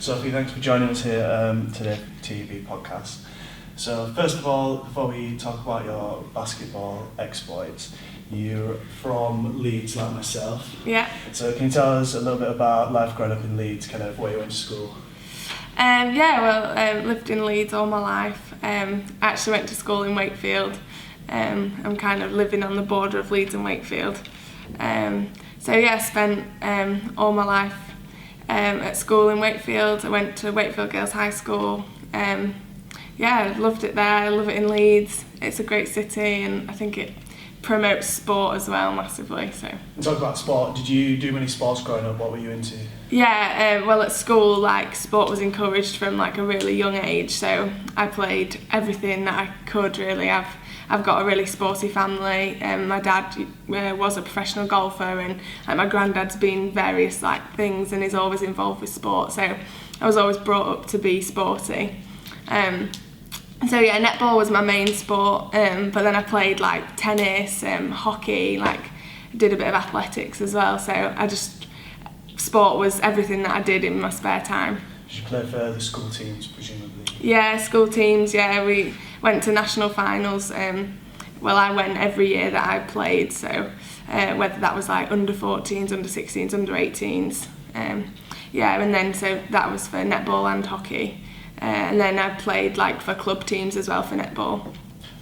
Sophie, thanks for joining us here today for TUBPodcast. So first of all, before we talk about your basketball exploits, you're from Leeds like myself. Yeah. So can you tell us a little bit about life growing up in Leeds, kind of where you went to school? Lived in Leeds all my life. Actually went to school in Wakefield. I'm kind of living on the border of Leeds and Wakefield. Spent all my life at school in Wakefield. I went to Wakefield Girls High School. I loved it there. I love it in Leeds. It's a great city, and I think it promotes sport as well massively. So. And talk about sport. Did you do many sports growing up? What were you into? At school, sport was encouraged from a really young age. So I played everything that I could really. I've got a really sporty family. My dad was a professional golfer, and my granddad's been various things and is always involved with sport. So I was always brought up to be sporty. Netball was my main sport, but then I played tennis, hockey, did a bit of athletics as well. So sport was everything that I did in my spare time. Did you play for the school teams, presumably? Yeah, school teams, we went to national finals. I went every year that I played, so whether that was under 14s, under 16s, under 18s. So that was for netball and hockey. And then I played for club teams as well for netball.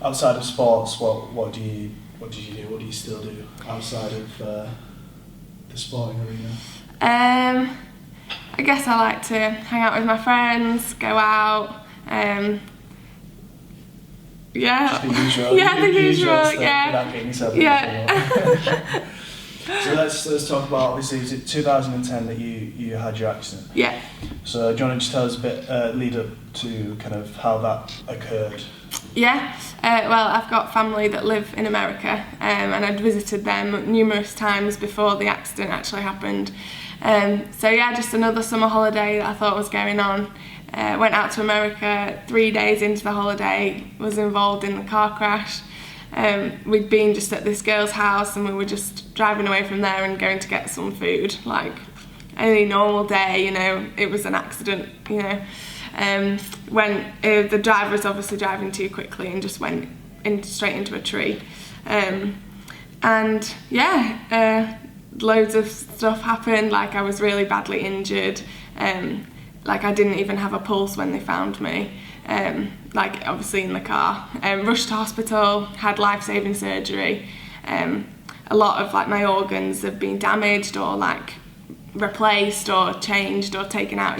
Outside of sports, what did you do? What do you still do outside of the sporting arena? I guess I like to hang out with my friends, go out. Just the usual. The usual. Stuff without getting yourself So let's talk about, obviously, is it 2010 that you had your accident? Yeah. So do you want to just tell us a bit lead up to kind of how that occurred? Yeah. I've got family that live in America, and I'd visited them numerous times before the accident actually happened. Just another summer holiday that I thought was going on. Went out to America. 3 days into the holiday, was involved in the car crash. We'd been just at this girl's house, and we were just driving away from there and going to get some food, any normal day, it was an accident, when the driver was obviously driving too quickly and just went straight into a tree. Loads of stuff happened, I was really badly injured, I didn't even have a pulse when they found me. Obviously in the car, rushed to hospital, had life-saving surgery. A lot of my organs have been damaged or replaced or changed or taken out,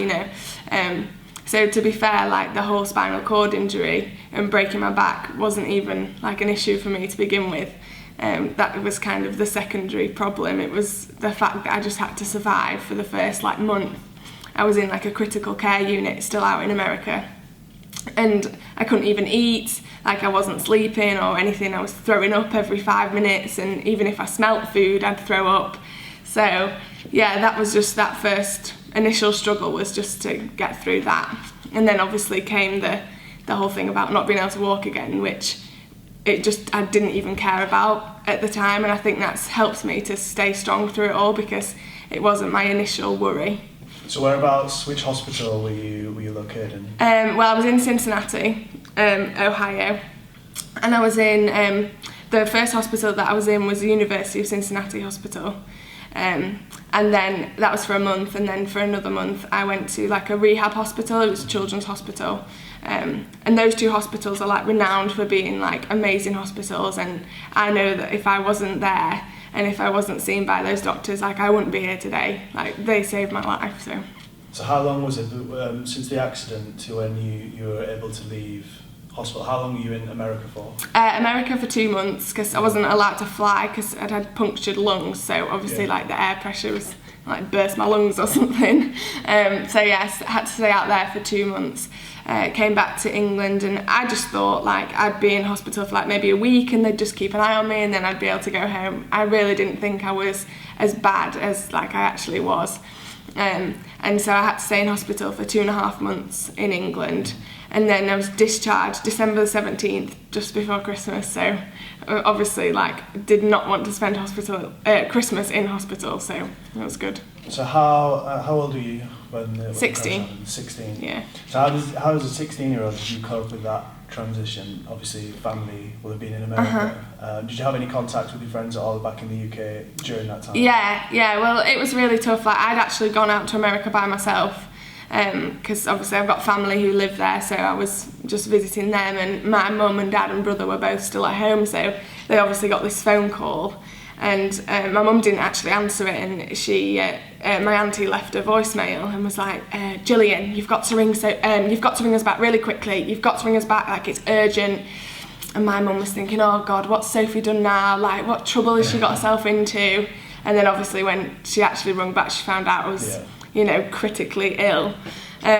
So to be fair, the whole spinal cord injury and breaking my back wasn't even an issue for me to begin with. That was kind of the secondary problem. It was the fact that I just had to survive for the first month. I was in a critical care unit still out in America. And I couldn't even eat, I wasn't sleeping or anything. I was throwing up every 5 minutes, and even if I smelt food, I'd throw up. So that was just that first initial struggle, was just to get through that. And then obviously came the whole thing about not being able to walk again, which I didn't even care about at the time, and I think that's helped me to stay strong through it all, because it wasn't my initial worry. So whereabouts, which hospital were you located in? I was in Cincinnati, Ohio, and I was in, the first hospital that I was in was the University of Cincinnati Hospital, and then that was for a month, and then for another month I went to a rehab hospital. It was a children's hospital, and those two hospitals are renowned for being amazing hospitals, and I know that if I wasn't there and if I wasn't seen by those doctors, I wouldn't be here today. They saved my life. So how long was it since the accident to when you were able to leave hospital? How long were you in America for? America for 2 months, because I wasn't allowed to fly because I'd had punctured lungs. So obviously the air pressure was burst my lungs or something. I had to stay out there for 2 months. Came back to England, and I just thought I'd be in hospital for maybe a week, and they'd just keep an eye on me, and then I'd be able to go home. I really didn't think I was as bad as I actually was, and so I had to stay in hospital for 2.5 months in England, and then I was discharged December the 17th, just before Christmas. So obviously did not want to spend Christmas in hospital, so it was good. So how old were you when the 16. 16. Yeah. So how as a 16-year-old did you cope with that transition? Obviously, family will have been in America. Did you have any contact with your friends at all back in the UK during that time? Yeah. Well, it was really tough. Like, I'd actually gone out to America by myself because obviously I've got family who live there, so I was just visiting them, and my mum and dad and brother were both still at home, so they obviously got this phone call, and my mum didn't actually answer it, and she, my auntie left a voicemail and was like, Gillian, you've got to ring us back really quickly. You've got to ring us back, like it's urgent. And my mum was thinking, oh God, what's Sophie done now? Like, what trouble has she got herself into? And then obviously when she actually rung back, she found out I was, critically ill. So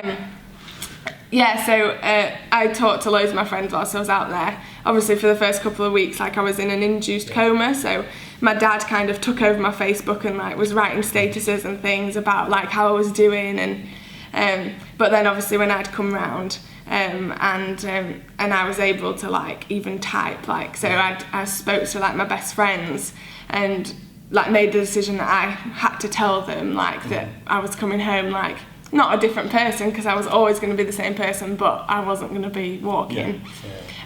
I talked to loads of my friends whilst I was out there. Obviously for the first couple of weeks, like I was in an induced coma, so my dad kind of took over my Facebook and like was writing statuses and things about like how I was doing, and but then obviously when I'd come round and I was able to like even type, like so I spoke to like my best friends and like made the decision that I had to tell them like that I was coming home, like not a different person because I was always going to be the same person, but I wasn't going to be walking.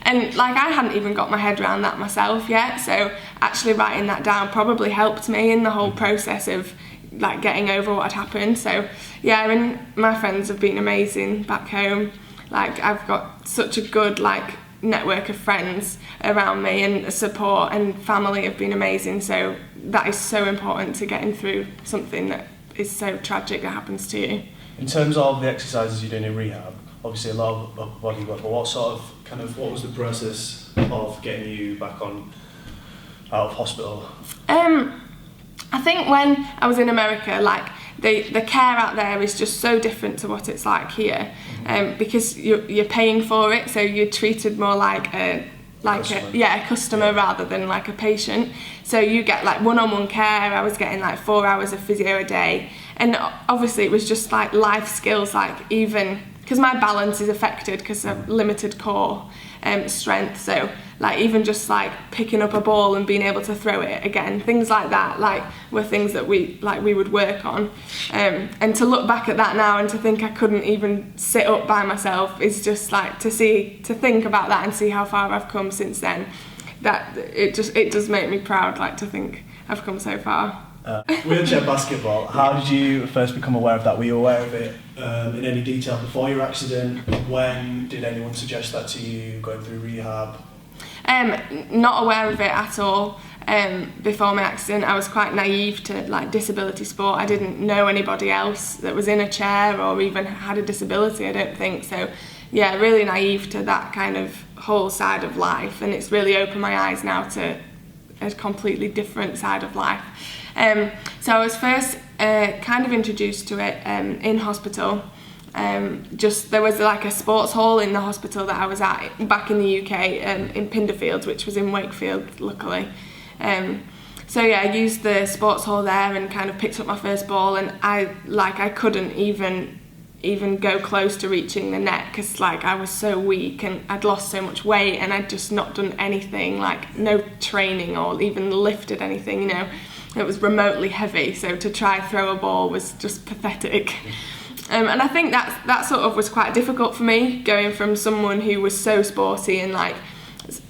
And like I hadn't even got my head around that myself yet, so actually writing that down probably helped me in the whole process of like getting over what had happened. So my friends have been amazing back home. Like I've got such a good like network of friends around me, and support and family have been amazing, so that is so important to getting through something that is so tragic that happens to you. In terms of the exercises you're doing in rehab, obviously a lot of body work, but what was the process of getting you back on out of hospital? I think when I was in America, like the care out there is just so different to what it's like here, because you're paying for it, so you're treated more like a customer rather than like a patient. So you get like one-on-one care. I was getting like 4 hours of physio a day, and obviously it was just like life skills, like even because my balance is affected because of limited core strength, so like even just like picking up a ball and being able to throw it again, things like that, like were things that we would work on, and to look back at that now and to think I couldn't even sit up by myself is just like to think about that and see how far I've come since then, that it does make me proud, like to think I've come so far. Wheelchair basketball, how did you first become aware of that? Were you aware of it in any detail before your accident? When did anyone suggest that to you, going through rehab? Not aware of it at all. Before my accident, I was quite naive to like disability sport. I didn't know anybody else that was in a chair or even had a disability, I don't think. So yeah, really naive to that kind of whole side of life, and it's really opened my eyes now to a completely different side of life. So I was first kind of introduced to it in hospital. There was like a sports hall in the hospital that I was at back in the UK, in Pinderfields, which was in Wakefield, luckily. I used the sports hall there and kind of picked up my first ball, and I couldn't even go close to reaching the net because like I was so weak and I'd lost so much weight and I'd just not done anything, like no training or even lifted anything, It was remotely heavy, so to try throw a ball was just pathetic. And I think that sort of was quite difficult for me, going from someone who was so sporty and like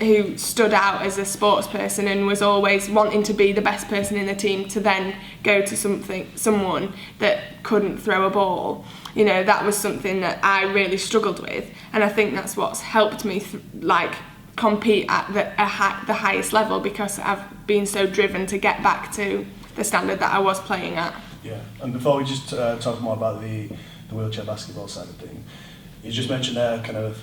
who stood out as a sports person and was always wanting to be the best person in the team, to then go to someone that couldn't throw a ball. That was something that I really struggled with, and I think that's what's helped me compete at the highest level, because I've been so driven to get back to the standard that I was playing at. Yeah, and before we just talk more about the wheelchair basketball side of things, you just mentioned there kind of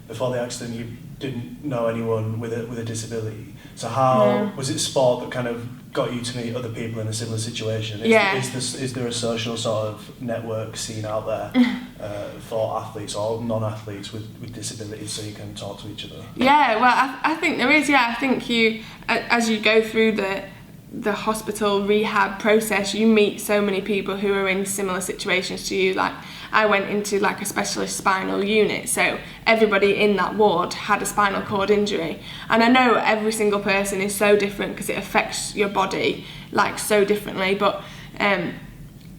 before the accident you didn't know anyone with a disability. So how was it sport that kind of got you to meet other people in a similar situation? Is there a social sort of network scene out there for athletes or non-athletes with disabilities, so you can talk to each other? Yeah, well, I think there is. I think you, as you go through the hospital rehab process, you meet so many people who are in similar situations to you. Like I went into like a specialist spinal unit, so everybody in that ward had a spinal cord injury, and I know every single person is so different because it affects your body like so differently, but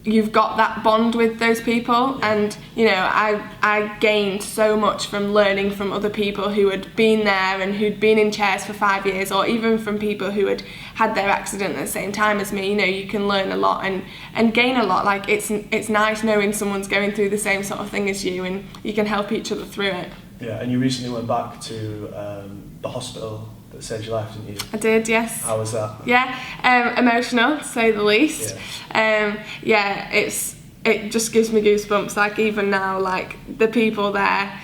you've got that bond with those people. And you know, I gained so much from learning from other people who had been there and who'd been in chairs for 5 years, or even from people who had had their accident at the same time as me. You know, you can learn a lot and gain a lot. Like it's nice knowing someone's going through the same sort of thing as you, and you can help each other through it. Yeah, and you recently went back to the hospital that saved your life, didn't you? I did, yes. How was that? Yeah, emotional to say the least. It just gives me goosebumps. Like even now, like the people there,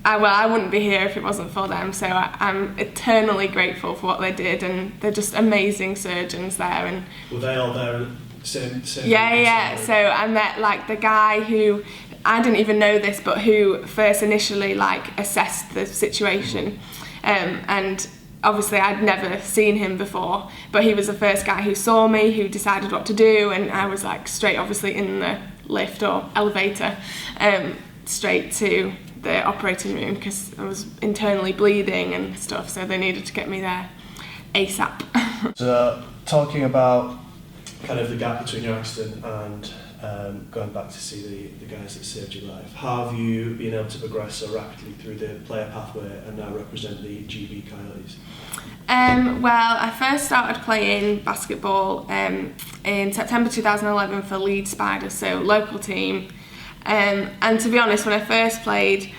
I wouldn't be here if it wasn't for them. So I'm eternally grateful for what they did, and they're just amazing surgeons there. And were they all there? Same. Yeah. So I met like the guy who, I didn't even know this, but who first initially like assessed the situation. And obviously I'd never seen him before, but he was the first guy who saw me, who decided what to do, and I was like straight obviously in the lift or elevator straight to the operating room because I was internally bleeding and stuff, so they needed to get me there ASAP. So talking about kind of the gap between your accident and going back to see the guys that saved your life, how have you been able to progress so rapidly through the player pathway and now represent the GB Coyotes? Well, I first started playing basketball in September 2011 for Leeds Spiders, so local team. And to be honest, when I first played,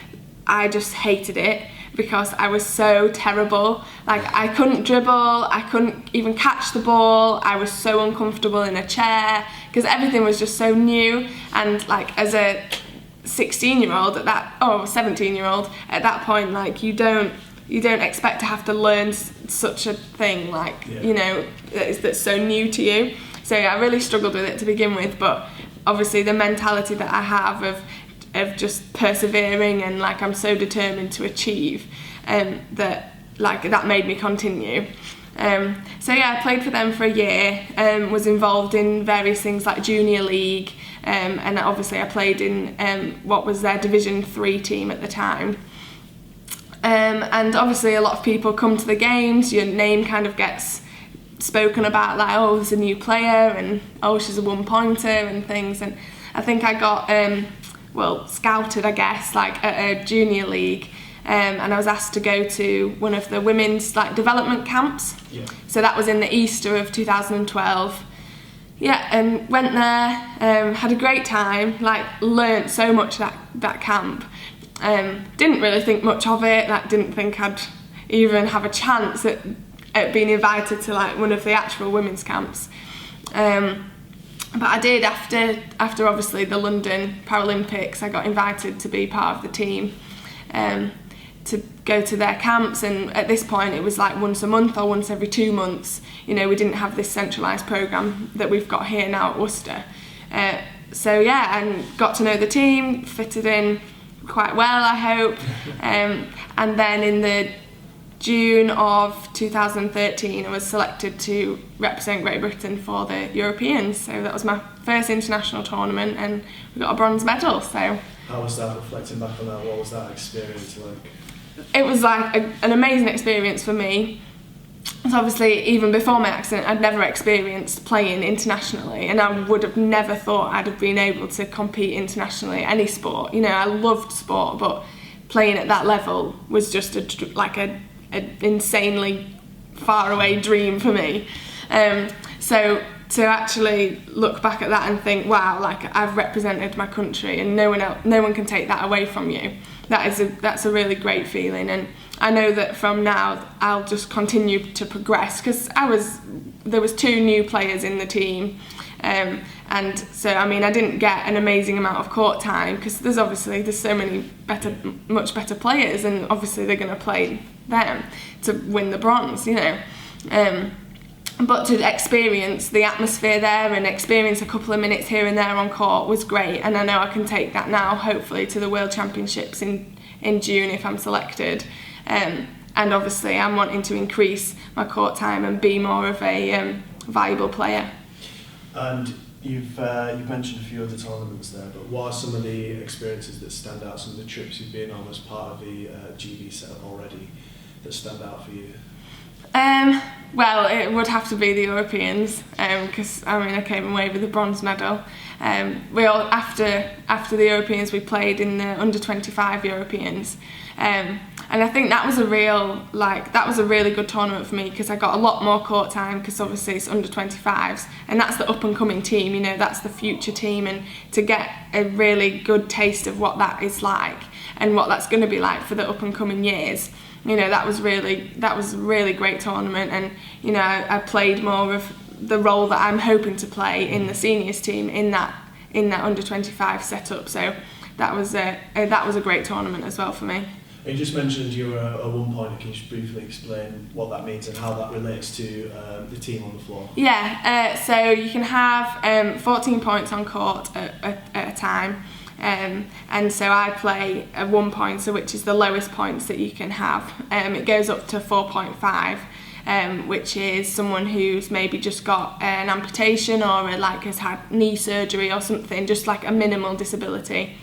I just hated it because I was so terrible. Like I couldn't dribble, I couldn't even catch the ball, I was so uncomfortable in a chair because everything was just so new. And like as a 16-year-old at that, or 17-year-old at that point, like you don't expect to have to learn such a thing, like you know, that's so new to you. So I really struggled with it to begin with, but obviously the mentality that I have of just persevering and like I'm so determined to achieve, that made me continue. So yeah, I played for them for a year, was involved in various things like junior league, and obviously I played in what was their Division 3 team at the time. And obviously a lot of people come to the games, your name kind of gets spoken about, like, oh, there's a new player, and oh, she's a one-pointer and things. And I think I got scouted, I guess, like at a junior league, and I was asked to go to one of the women's like development camps. So that was in the Easter of 2012. And went there, had a great time, like learnt so much that camp. Didn't really think much of it, like didn't think I'd even have a chance at being invited to like one of the actual women's camps. But I did after obviously the London Paralympics. I got invited to be part of the team, to go to their camps, and at this point it was like once a month or once every 2 months. You know, we didn't have this centralised programme that we've got here now at Worcester. And got to know the team, fitted in quite well, I hope. And then in the June of 2013 I was selected to represent Great Britain for the Europeans, so that was my first international tournament and we got a bronze medal. So how was that, reflecting back on that, what was that experience like? It was like an amazing experience for me. So obviously even before my accident I'd never experienced playing internationally, and I would have never thought I'd have been able to compete internationally any sport. You know, I loved sport, but playing at that level was just an insanely far away dream for me. So to actually look back at that and think, wow, like I've represented my country and no one can take that away from you. That's a really great feeling, and I know that from now I'll just continue to progress because there was 2 new players in the team, and so I mean I didn't get an amazing amount of court time because there's so many much better players, and obviously they're going to play them to win the bronze, you know. But to experience the atmosphere there and experience a couple of minutes here and there on court was great, and I know I can take that now hopefully to the World Championships in June if I'm selected. And obviously I'm wanting to increase my court time and be more of a viable player. And you've mentioned a few other tournaments there, but what are some of the experiences that stand out, some of the trips you've been on as part of the GB setup already that stand out for you? Well, it would have to be the Europeans, because I came away with a bronze medal. We all after the Europeans, we played in the under 25 Europeans, and I think that was a really good tournament for me because I got a lot more court time because obviously it's under 25s and that's the up and coming team. You know, that's the future team, and to get a really good taste of what that is like and what that's going to be like for the up and coming years. You know, that was a really great tournament, and you know, I played more of the role that I'm hoping to play in the seniors team in that under 25 setup. So that was a great tournament as well for me. You just mentioned you were a 1 pointer. Can you just briefly explain what that means and how that relates to the team on the floor? Yeah, so you can have 14 points on court at a time. And so I play a 1 pointer, which is the lowest points that you can have. It goes up to 4.5, which is someone who's maybe just got an amputation or has had knee surgery or something, just like a minimal disability.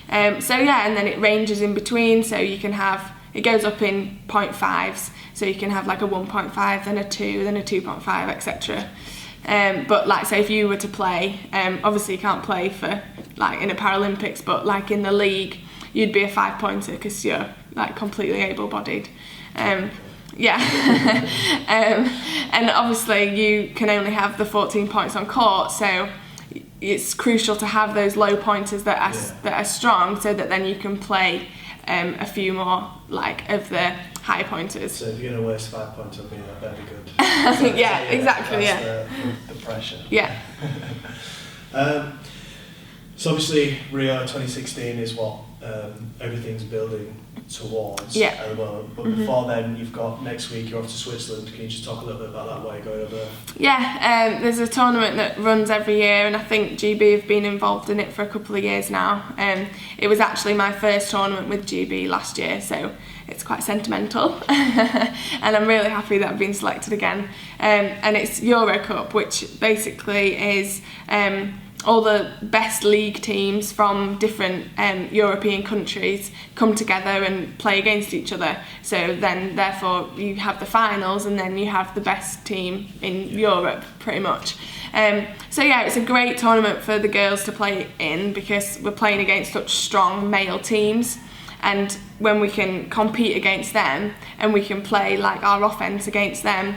And then it ranges in between, so you can have, it goes up in 0.5s, so you can have like a 1.5, then a 2, then a 2.5, etc. But say if you were to play, obviously you can't play for in a Paralympics, but in the league you'd be a 5 pointer because you're completely able-bodied. And obviously you can only have the 14 points on court, so it's crucial to have those low pointers that are strong, so that then you can play a few more of the high pointers. So if you're going to waste 5 points on me, that better be good. So, exactly. The pressure. Yeah. So obviously Rio 2016 is what everything's building towards at the moment. But before then, you've got next week you're off to Switzerland. Can you just talk a little bit about that, why you're going over there? Yeah, there's a tournament that runs every year, and I think GB have been involved in it for a couple of years now. It was actually my first tournament with GB last year, so it's quite sentimental. And I'm really happy that I've been selected again. And it's Euro Cup, which basically is all the best league teams from different European countries come together and play against each other. So then, therefore, you have the finals, and then you have the best team in Europe, pretty much. It's a great tournament for the girls to play in because we're playing against such strong male teams. And when we can compete against them and we can play our offense against them,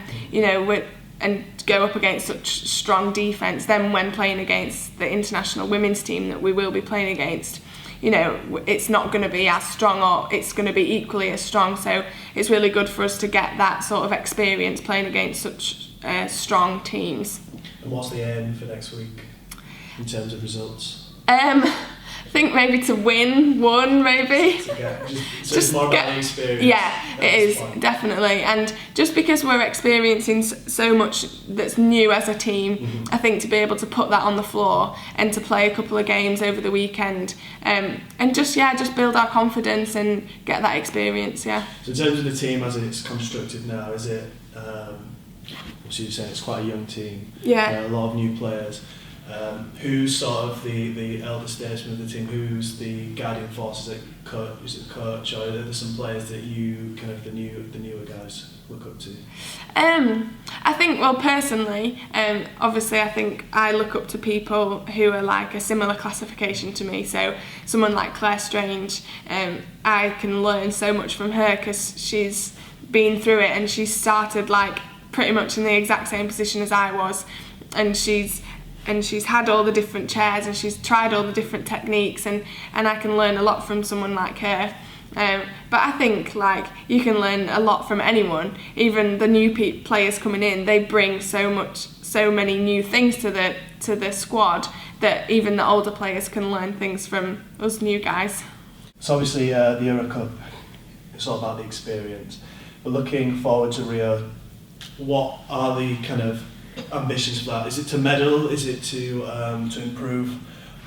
and go up against such strong defence, then when playing against the international women's team that we will be playing against, it's not going to be as strong, or it's going to be equally as strong. So it's really good for us to get that sort of experience playing against such strong teams. And what's the aim for next week in terms of results? I think maybe to win one, maybe. It's more about the experience. Yeah, it is, definitely. And just because we're experiencing so much that's new as a team, I think to be able to put that on the floor and to play a couple of games over the weekend, and just build our confidence and get that experience, So in terms of the team as it's constructed now, is it, obviously you're saying it's quite a young team, a lot of new players. Who's sort of the elder statesman of the team? Who's the guiding force? Is it coach, or are there some players that you kind of the newer guys look up to? I think, well, personally, obviously I think I look up to people who are a similar classification to me. So someone like Claire Strange, I can learn so much from her because she's been through it, and she started pretty much in the exact same position as I was, and she's had all the different chairs, and she's tried all the different techniques, and I can learn a lot from someone like her. But I think you can learn a lot from anyone. Even the new players coming in, they bring so many new things to the squad that even the older players can learn things from us new guys. So obviously the Euro Cup, it's all about the experience. But looking forward to Rio, what are the kind of ambitions for that? Is it to medal? Is it to improve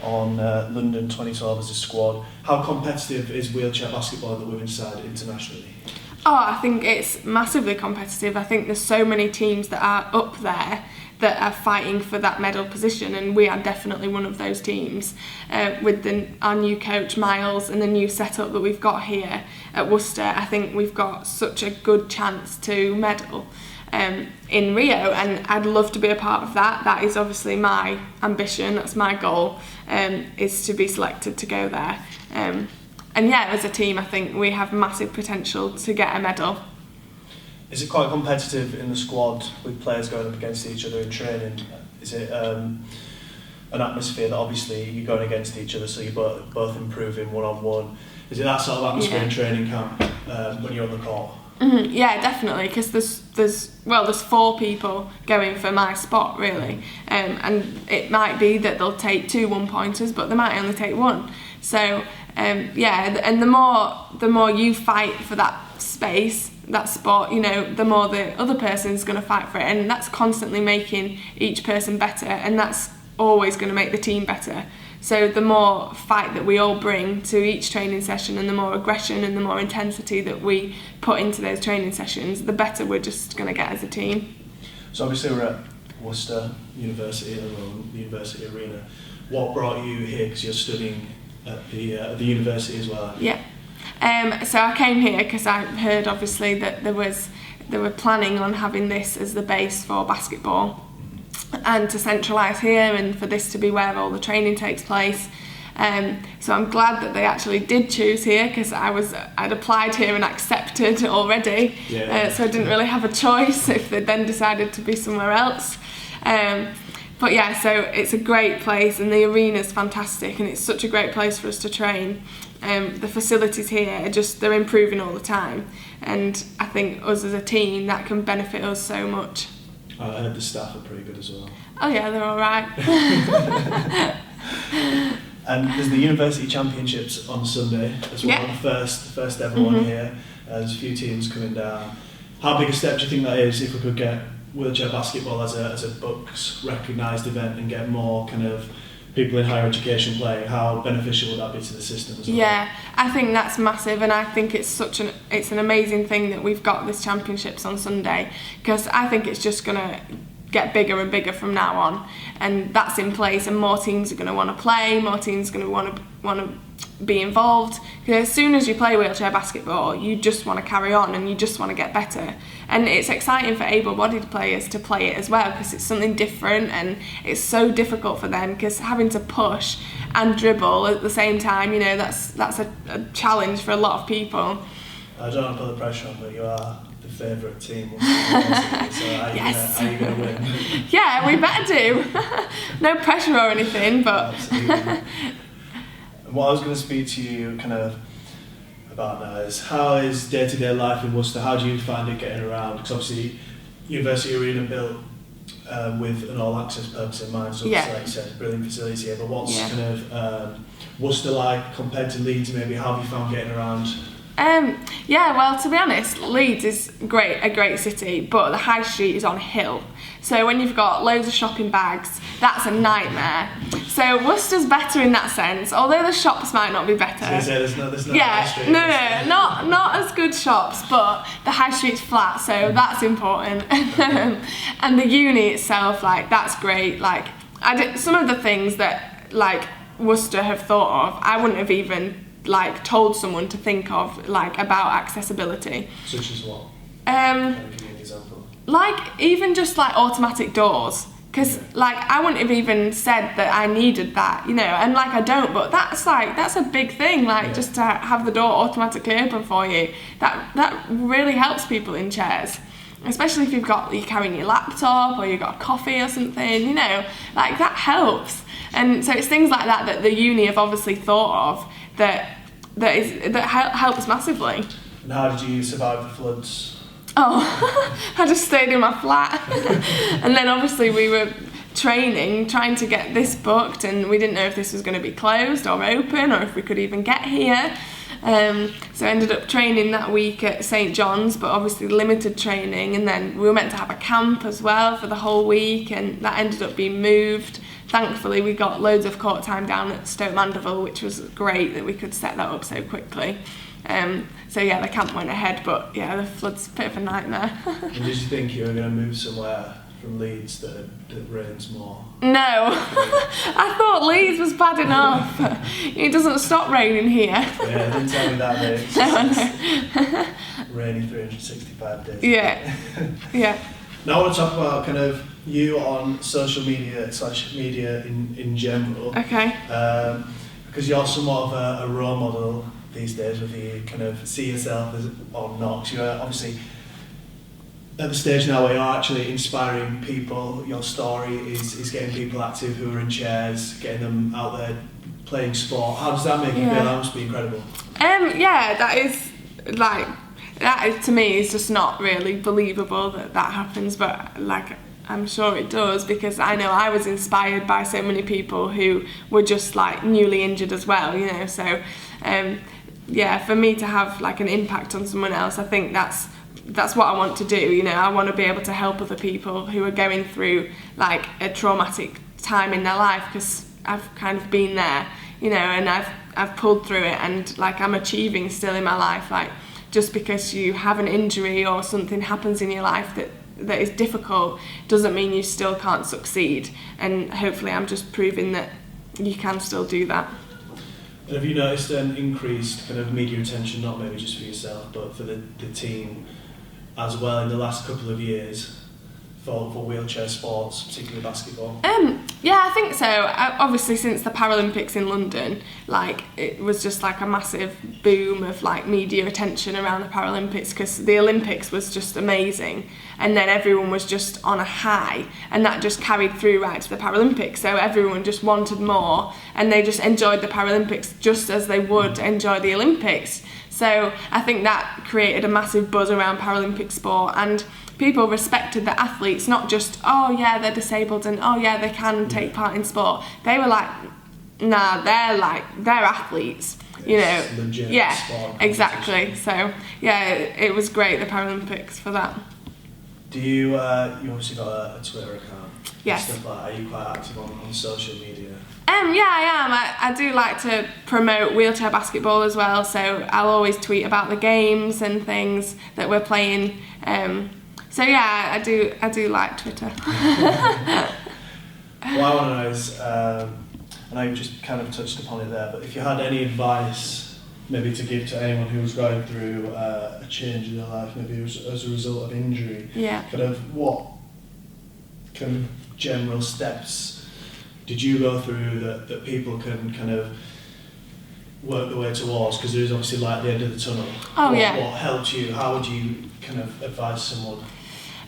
on London 2012 as a squad? How competitive is wheelchair basketball on the women's side internationally? I think it's massively competitive. I think there's so many teams that are up there that are fighting for that medal position, and we are definitely one of those teams. With our new coach Miles and the new setup that we've got here at Worcester, I think we've got such a good chance to medal in Rio, and I'd love to be a part of that. That is obviously my ambition, that's my goal, is to be selected to go there. And yeah, as a team I think we have massive potential to get a medal. Is it quite competitive in the squad with players going up against each other in training? Is it an atmosphere that obviously you're going against each other, so you're both improving one-on-one? Is it that sort of atmosphere in training camp when you're on the court? Mm-hmm. Yeah, definitely, because there's 4 people going for my spot really, and it might be that they'll take 2 1-pointers, but they might only take 1. So yeah, and the more you fight for that space, that spot, you know, the more the other person's going to fight for it, and that's constantly making each person better, and that's always going to make the team better. So the more fight that we all bring to each training session, and the more aggression and the more intensity that we put into those training sessions, the better we're just going to get as a team. So obviously we're at Worcester University, the University Arena. What brought you here? Because you're studying at the university as well. Yeah. So I came here because I heard obviously that they were planning on having this as the base for basketball, and to centralise here, and for this to be where all the training takes place. So I'm glad that they actually did choose here, because I'd applied here and accepted already. So I didn't really have a choice if they then decided to be somewhere else. But yeah, so it's a great place, and the arena's fantastic, and it's such a great place for us to train. The facilities here are they're improving all the time, and I think us as a team, that can benefit us so much. I heard the staff are pretty good as well. Oh yeah, they're all right. And there's the University Championships on Sunday as well, the first ever one here. There's a few teams coming down. How big a step do you think that is if we could get wheelchair basketball as a Bucks recognised event and get more kind of people in higher education playing? How beneficial would that be to the system as well? Yeah, I think that's massive, and I think it's an amazing thing that we've got this championships on Sunday, because I think it's just going to get bigger and bigger from now on, and that's in place, and more teams are going to want to play, more teams are going to want to be involved, because as soon as you play wheelchair basketball, you just want to carry on and you just want to get better. And it's exciting for able-bodied players to play it as well, because it's something different, and it's so difficult for them, because having to push and dribble at the same time, you know, that's a challenge for a lot of people. I don't want to put the pressure on, but you are the favourite team. So are you going to win? Yeah, we better do. No pressure or anything, but... Absolutely. And what I was going to speak to you kind of about now is, how is day-to-day life in Worcester? How do you find it getting around? Because obviously University Arena built with an all-access purpose in mind, so like you said, brilliant facilities here, but what's kind of Worcester like compared to Leeds? Maybe how have you found getting around? Yeah, well, to be honest, Leeds is a great city, but the high street is on a hill. So when you've got loads of shopping bags, that's a nightmare. So Worcester's better in that sense, although the shops might not be better. There's no yeah, high street. not as good shops, but the high street's flat, so that's important. And the uni itself, like, that's great. Like, some of the things that, like, Worcester have thought of, I wouldn't have even told someone to think of, like, about accessibility. Such as what? Can you give me an example? Like, even just like automatic doors, because like I wouldn't have even said that I needed that, you know, and like I don't, but that's a big thing, like just to have the door automatically open for you. That really helps people in chairs, especially if you're carrying your laptop or you've got a coffee or something, you know, like that helps. And so it's things like that the uni have obviously thought of that helps massively. And how did you survive the floods? Oh, I just stayed in my flat. And then obviously we were trying to get this booked, and we didn't know if this was going to be closed or open, or if we could even get here. So I ended up training that week at St John's, but obviously limited training, and then we were meant to have a camp as well for the whole week, and that ended up being moved. Thankfully we got loads of court time down at Stoke Mandeville, which was great that we could set that up so quickly. So yeah, the camp went ahead, but yeah, the flood's a bit of a nightmare. And did you think you were going to move somewhere from Leeds that rains more? No, I thought Leeds was bad enough. It doesn't stop raining here. Yeah, didn't tell me that, mate. No. Rainy 365 days. Yeah, yeah. Now I want to talk about kind of you on social media / media in general. Okay. Because you're somewhat of a role model these days, whether you kind of see yourself as or not. 'Cause you're obviously at the stage now where you're actually inspiring people. Your story is getting people active who are in chairs, getting them out there playing sport. How does that make you feel? That must be incredible. Yeah, that is like, that is, to me, is just not really believable that happens, but like, I'm sure it does, because I know I was inspired by so many people who were just like newly injured as well, you know, so yeah, for me to have like an impact on someone else, I think that's what I want to do, you know. I want to be able to help other people who are going through like a traumatic time in their life, because I've kind of been there, you know, and I've pulled through it, and like I'm achieving still in my life. Like, just because you have an injury or something happens in your life that is difficult doesn't mean you still can't succeed, and hopefully I'm just proving that you can still do that. And have you noticed an increased kind of media attention, not maybe just for yourself, but for the team as well in the last couple of years for wheelchair sports, particularly basketball? Yeah, I think so. Obviously, since the Paralympics in London, like, it was just like a massive boom of like media attention around the Paralympics, because the Olympics was just amazing, and then everyone was just on a high, and that just carried through right to the Paralympics. So everyone just wanted more, and they just enjoyed the Paralympics just as they would enjoy the Olympics. So I think that created a massive buzz around Paralympic sport, and people respected the athletes, not just, oh yeah, they're disabled and oh yeah, they can take part in sport. They were like, nah, they're athletes, you know. Legit yeah, sport exactly. So yeah, it was great, the Paralympics, for that. Do you, you obviously got a Twitter account? Yes. Stuff like that. Are you quite active on social media? Yeah, I am. I do like to promote wheelchair basketball as well, so I'll always tweet about the games and things that we're playing. So yeah, I do like Twitter. What I want to know is, I know you've just kind of touched upon it there, but if you had any advice maybe to give to anyone who was going through a change in their life, maybe as a result of injury, kind of what kind of general steps did you go through that people can kind of work their way towards? Because there is obviously light at the end of the tunnel. What helped you? How would you kind of advise someone?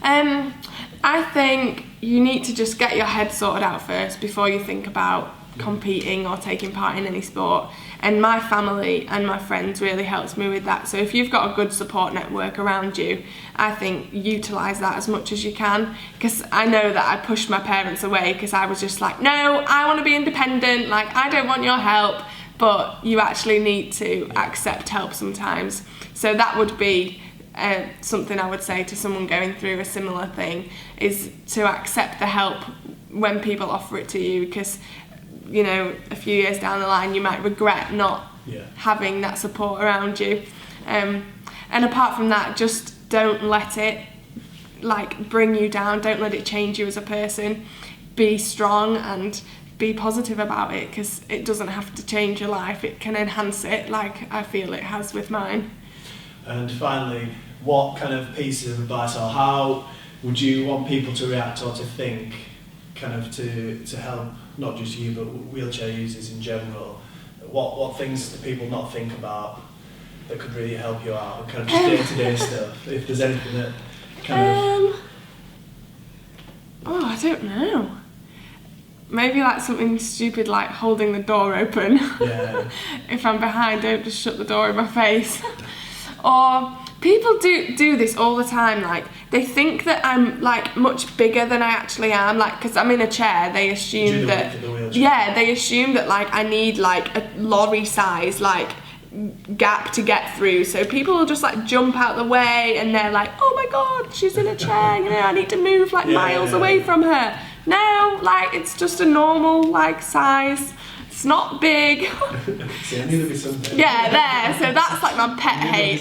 I think you need to just get your head sorted out first before you think about competing or taking part in any sport. And my family and my friends really helps me with that. So if you've got a good support network around you, I think utilise that as much as you can. Because I know that I pushed my parents away because I was just like, no, I want to be independent, like I don't want your help. But you actually need to accept help sometimes. So that would be something I would say to someone going through a similar thing, is to accept the help when people offer it to you, because you know, a few years down the line you might regret not having that support around you. And apart from that, just don't let it like bring you down, don't let it change you as a person. Be strong and be positive about it, because it doesn't have to change your life, it can enhance it, like I feel it has with mine. And finally, what kind of pieces of advice, or how would you want people to react or to think, kind of to help not just you but wheelchair users in general? What things do people not think about that could really help you out, and kind of just day-to-day stuff, if there's anything that kind of... I don't know. Maybe like something stupid like holding the door open. Yeah. If I'm behind, don't just shut the door in my face. Or people do this all the time, like they think that I'm like much bigger than I actually am, like because I'm in a chair, they assume that they assume that like I need like a lorry size like gap to get through, so people will just like jump out the way and they're like, oh my god, she's in a chair, you know, I need to move like miles away from her. No, like it's just a normal like size. It's not big. See, I knew there'd be something. Yeah, there. So that's like my pet hate.